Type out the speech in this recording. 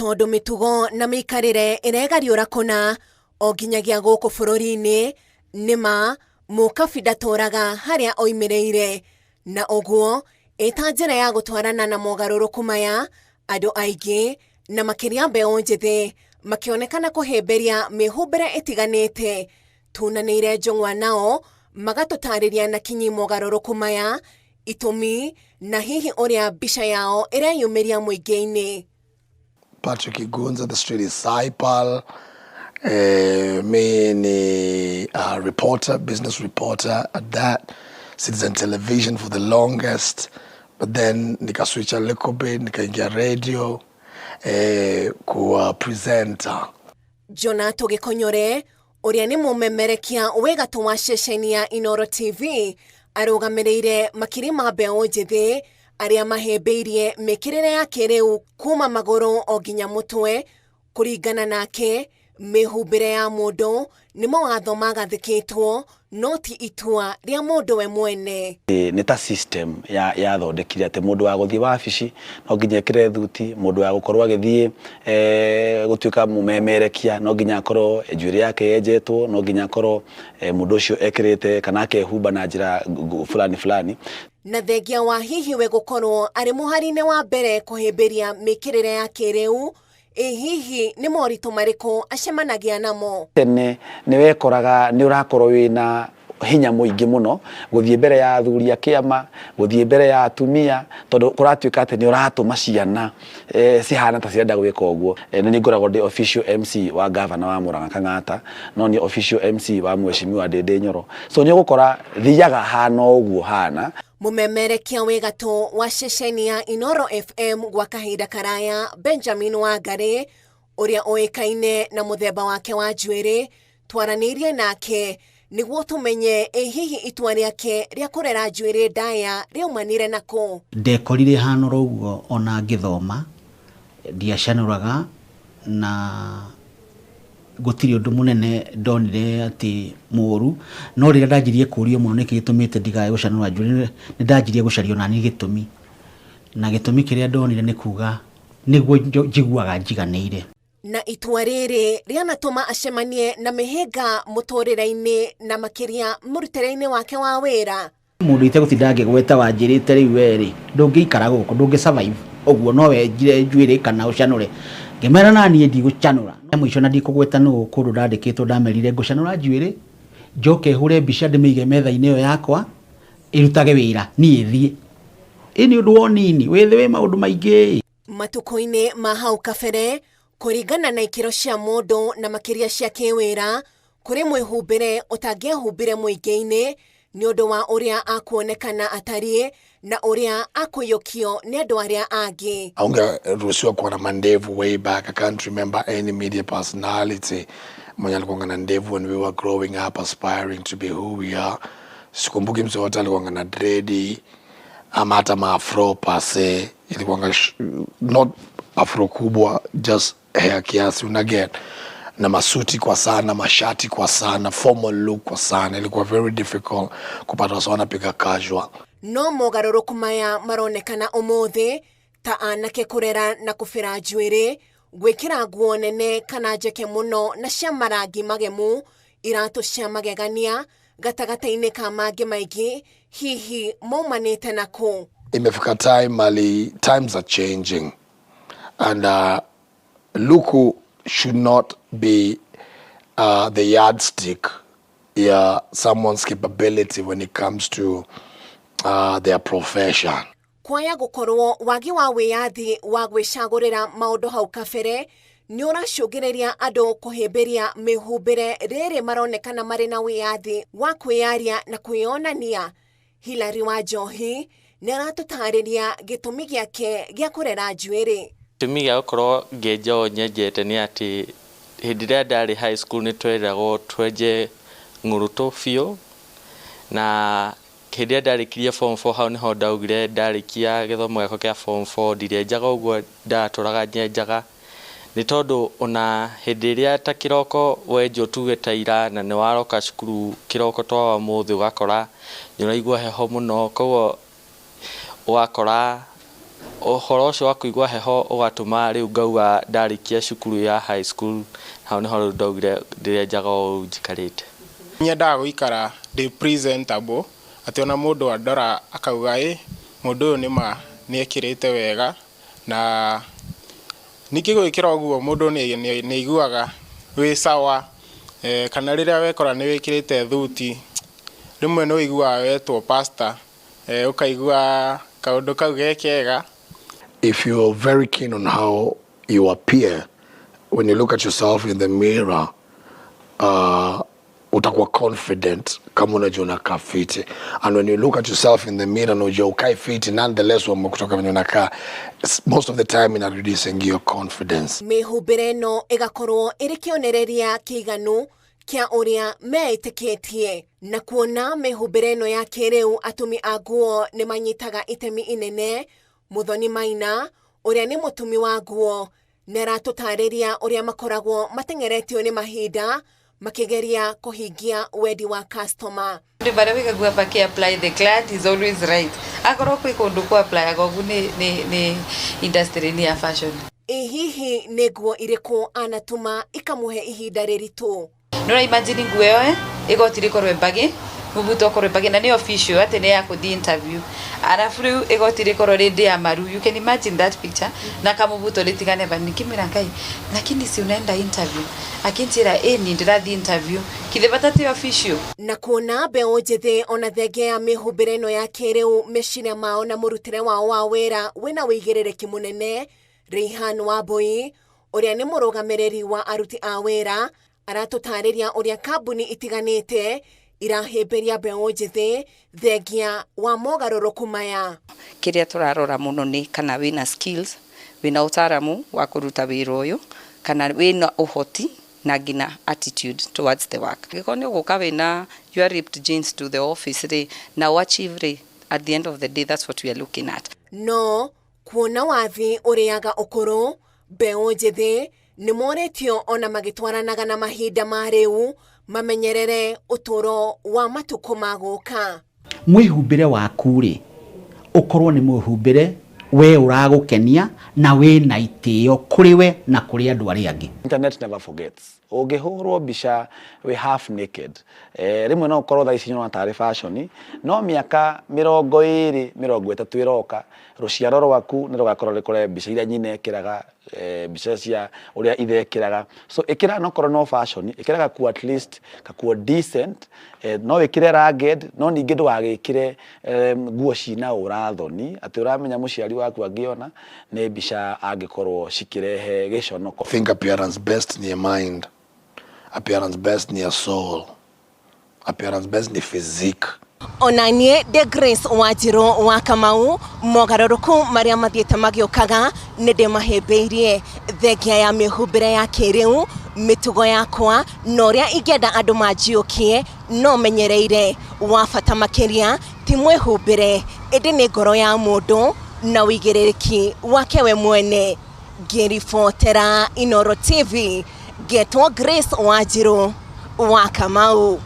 tondu mitugo na mikarire iregariura kuna o nginyagia guku bururi-ini nima mukabi ndatũraga haria oimireire na uguo ita njira ya gutwarana na mogarũrũku maya andu aingi na makiria mbeu njithi makionekana kuhimberia mihumbire itiganite tunanire njong'wa nao magatutariria na kinyi mogarũrũku maya itumi na hihi uria mbica yao ireyumiria muingi-ini. Patrick Igunza, the street is Saipal. Me ni reporter, business reporter at that. Citizen Television for the longest. But then nika switch a little bit, nikaingia radio, kuwa presenter. Jonato Gikonyore, uria ni mumemerekia wegatu wa ceceni ya Inoro TV, arũgamĩrĩire makiri ma mbeũ njĩthĩ aria mahĩmbĩirie mĩkĩrĩre ya kĩrĩu kuma magũrũ o nginya mũtwe. Kũringana nake mĩhumbĩre ya mũndũ nĩ mawatho magathĩkĩtwo no ti itua rĩa mũndũ we mwene. Nĩ ta system ya thondekire atĩ mũndũ wa gũthiĩ wabici no nginya ekĩre thuti, mũndũ wa gũkorwo agĩthiĩ gũtuĩka mũmemerekia no nginya akorwo njuĩrĩ yake yenjetwo, no nginya akorwo mũndũ ũcio ekĩrĩte kana akehumba na njĩra fulani. Na thengia wa hihi we gũkorwo arĩ mũhari-inĩ wa mbere kũhĩmbĩria mĩkĩrĩre ya kĩrĩu, hihi nĩ moritũ marĩkũ acemanagia namo? Tene nĩ wekoraga nĩ ũrakorwo wĩna hinya mũingĩ mũno gũthiĩ mbere ya athuri a kĩama, gũthiĩ mbere ya atumia, tondũ kũratuĩka atĩ nĩ ũratũma ciana cihana ta cirenda gwĩka ũguo. Nĩ ngoragwo ndĩ official MC wa governor wa Mũrang'a Kang'ata, no nĩ official MC wa Mheshimiwa Ndĩndĩ Nyoro, so nĩ ũgũkora thiaga hana ũguo hana. Mumemerekia wegatũ wa ceceni ya Inoro FM gwa kahinda karaya Benjamin Wangari, uria oĩkaine na muthemba wake wa njuĩrĩ, twaranĩirie nake niguo tumenye hihi itua rĩake rĩa kũrera njuĩrĩ ndaya rĩaumanire nakũ. Ndekorire hano ũguo ona ngĩthoma ndiacanũraga na gũtirĩ ũndũ mũnene ndonire atĩ mũru, no rĩrĩa ndanjirie kũrio mũno nĩkĩ gĩtũmĩte ndigae gũcanũra njuĩrĩ, nĩ ndanjirie gũcario na niĩ gĩtũmi, na gĩtũmi kĩrĩa ndonire nĩ kuga nĩguo njiguaga njiganĩire. Na itua rĩrĩ rĩanatũma acemanie na mĩhĩnga mũtũrĩre-inĩ na makĩria mũrutĩre-inĩ wake wa wĩra. Mũndũ itegũtinda ngĩgweta wanjĩrĩte rĩu werĩ ndũngĩikara gũkũ, ndũngĩ survive ũguo, no wenjire njuĩrĩ kana ũcanũre. Ngĩmera na niĩ ndigũcanũra. Mũico na ndikũgweta nũ kũndũ ndandĩkĩtwo ndamerire ngũcanũra njuĩrĩ, njoke hũre mbica ndĩmĩige metha-inĩ ĩyo yakwa ĩrutage wĩra niĩ thiĩ. Nĩ ũndũ wa nini wĩthĩ wĩ maũndũ maingĩ. Matukũ-inĩ ma hau kabere, kũringana na ikĩro cia mũndũ na makĩria cia kĩwĩra, kũrĩ mwĩhumbĩre ũtangĩahumbire mũingĩ-inĩ nĩ ũndũ wa ũrĩa akuonekana atariĩ na ũrĩa akũiyũkio nĩ andũ arĩa angĩ. Haungeruhusiwa kuwa na mandevu way back. I can't remember any media personality mwenye alikuwa na ndevu when we were growing up aspiring to be who we are. Sikumbuki mtu wote alikuwa na dreadi ama hata maafro pase. Ilikuwa not afro kubwa, just hair kiasi unaget, na masuti kwa sana, mashati kwa sana, formal look kwa sana. Ilikuwa very difficult kupata watu wanapiga casual. No mogarũrũku maya maronekana ũmũthĩ ta anake kũrera na kũbĩra njuĩrĩ, gwĩkĩra nguo nene kana njeke mũno na cia marangi magemu, iratũ cia magegania, gatagatĩ-inĩ ka mangĩ maingĩ, hihi maumanĩte nakũ? Imefika time mali, times are changing, and luku should not be the yardstick someone's capability when it comes to their profession. Kwaya gũkorwo wagi wa wĩyathi wa gwĩcagũrĩra maũndũ hau kabere nĩ ũracũngĩrĩria andũ kũhĩmbĩria mĩhumbĩre rĩrĩ maronekana marĩ na wĩyathi wa kwĩyaria na kwĩyonania. Hilary Wanjohi nĩ aratũtarĩria gĩtũmi gĩake gĩa kũrera njuĩrĩ. Gĩtũmi gĩa gũkorwo ngĩenja nyenjete nĩ atĩ hĩndĩ ĩrĩa ndarĩ high school nĩ tweragwo twenje ngũrũto biũ, na hĩndĩ ĩrĩa ndarĩkirie form 4 hau nĩho ndaugire ndarĩkia gĩthomo gĩakwa kĩa form 4 ndirenjaga ũguo ndatũraga nyenjaga, nĩ tondũ ona hĩndĩ ĩrĩa ta kĩroko wenjwo tuge ta ira na nĩ waroka cukuru kĩroko twa mũthĩ ũgakora nĩ ũraigua heho mũno, koguo ũgakora Ũhoro ũcio wa kũigua heho ũgatũma rĩu ngauga ndarĩkia cukuru ya high school hau nĩho rĩu ndaugire ndĩrenjaga ũũ njikarĩte. Nyendaga gũikara ndĩ presentable atĩ ona mũndũ andora akauga mũndũ ũyũ nĩma nĩekĩrĩte wega na ningĩ gwĩkĩra ũguo mũndũ nĩ aiguaga wĩ sawa kana rĩrĩa wekora nĩ wĩkĩrĩte thuti rĩmwe nĩ wĩiguaga wetwo pastor ũkaigua kaũndũ kau gekega. If you're very keen on how you appear when you look at yourself in the mirror, utakuwa confident kama unajiona kaa fiti, and when you look at yourself in the mirror na unajua ukai fiti, nonetheless wa kutoka venye unakaa, most of the time ina reducing your confidence. Mĩhumbĩre no ĩgakorwo ĩrĩ kĩonereria kĩiganu kia ũrĩa meĩtĩkĩtie, na kuona mĩhumbĩre ĩno ya kĩrĩu atumi a nguo nĩ manyitaga itemi inene. Muthoni Maina ũrĩa nĩ mũtumi wa nguo nĩaratũtarĩria ũrĩa makoragwo mateng'eretio nĩ mahinda makigeria kuhingia wendi wa customer. Bara wika gua paki apply the client is always right. Akoro kwi kundu ku apply agogu ni industry ni ya fashion. Hihi nĩ nguo irĩkũ anatuma ikamuhe ihinda rĩritũ? Nora imagine nguo ĩyo igotiri korwe bagi mubuto korwe bagi na ni official ate ne ya kuthi interview. Arafu riu igotiri korwe rĩndĩ ya maru. You can imagine that picture na kamubuto litigane banikimira kai lakini si unaenda interview akinjira ni ndirathi interview kithibatati official. Na kuona mbeũ njĩthĩ ona thenge ya mĩhumbĩre ĩno ya kĩrĩu meciria mao na mũrutĩre wao wa wĩra wĩna wĩigĩrĩrĩki mũnene, Rĩhan Wambui ũrĩa nĩ mũrũgamĩrĩri wa aruti a wĩra aratũtarĩria ũrĩa kambuni itiganĩte irahĩmbĩria mbeũ njĩthĩ thengia wa mogarũrũku maya. Kĩrĩa tũrarora mũno nĩ kana wĩna skills, wĩna ũtaaramu wa kũruta wĩra ũyũ, kana wĩna ũhoti na ngina attitude towards the work. Gĩkorwo nĩ ũgũka wĩna you are ripped jeans to the office rĩ na achieve rĩ, at the end of the day that's what we are looking at. No kuona wathi ũrĩaga ũkũrũ, mbeũ njĩthĩ nĩ moretio ona magĩtwaranaga na mahinda ma rĩu mamenyerere ũtũro wa matukũ magũka. Mwĩhumbĩre waku rĩ ũkorwo nĩ mwĩhumbĩre we ũragũkenia na we na itĩo kũrĩ we na kũrĩ andũ arĩa angĩ. Internet never forgets. Ũngĩhũrwo mbica we half naked, rĩmwe no ũkorwo thaa ici tarĩ fashion, no mĩaka 20 30 ĩroka rũciaro rwaku nĩ rũgakorwo rĩkore mbica iria nyina ekĩraga, mbica cia ũrĩa ithe ekĩraga. So ĩkĩra no korwo no fashion, ĩkĩraga ku at least kakuo decent, no wĩkĩre ragged, no ningĩ ndũgagĩkĩre nguo cina ũrathoni atĩ ũramenya mũciari waku angĩona nĩ mbica angĩkorwo cikĩrehe gĩconoko. Think appearance best in your mind, appearance best in your soul, appearance best in physique. Onanie de Grace Wanjirũ wa Kamau, mogarũrũku marĩa mathiĩte magĩũkaga nĩ ndĩmahĩmbĩirie thengia ya mĩhumbĩre ya kĩrĩu, mĩtugo yakwa na ũrĩa ingĩenda andũ manjiũkie no menyereire. Wa bata makĩria ti mwĩhumbĩre, ĩndĩ nĩ ngoro ya mũndũ na wĩigĩrĩrĩki wake we mwene. Ngĩribotera Inooro TV, ngetwo Grace Wanjirũ wa Kamau.